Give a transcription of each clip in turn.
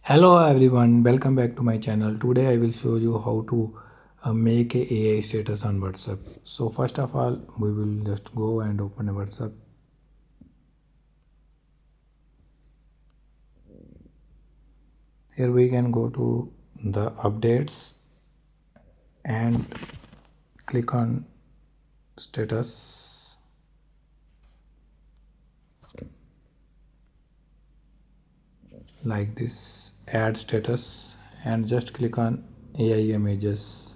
Hello everyone, welcome back to my channel. Today I will show you how to make a AI status on WhatsApp. So first of all, we will just go and open a WhatsApp. Here we can go to the updates and click on status like this, add status, and just click on AI images.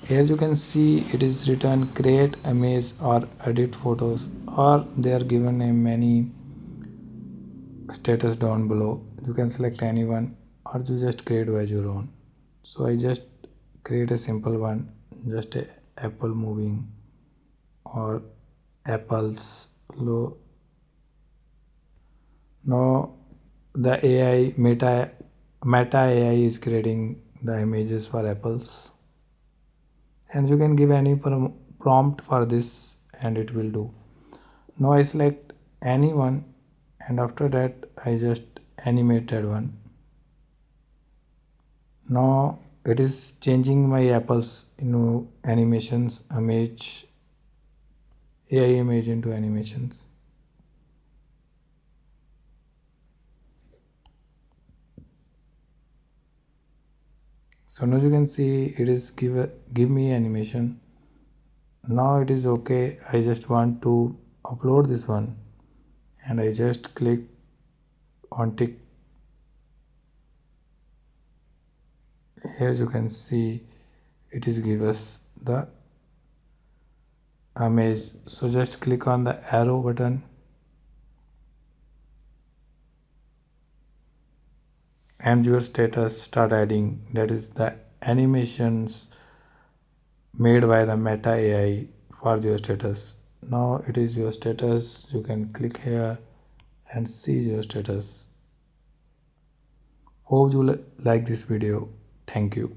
Here you can see it is written create image or edit photos, or they are given a many status down below. You can select anyone or you just create as your own. So I just create a simple one, just a apple moving or apples low. Now the AI meta AI is creating the images for apples, and you can give any prompt for this and it will do. Now I select anyone, and after that I just animated one. Now it is changing my apples into animations image, AI image into animations. So now you can see it is give me animation. Now it is okay. I just want to upload this one, and I just click on tick. Here you can see it is give us the image. So just click on the arrow button and your status start adding, that is the animations made by the meta AI for your status. Now it is your status. You can click here and see your status. Hope you like this video. Thank you.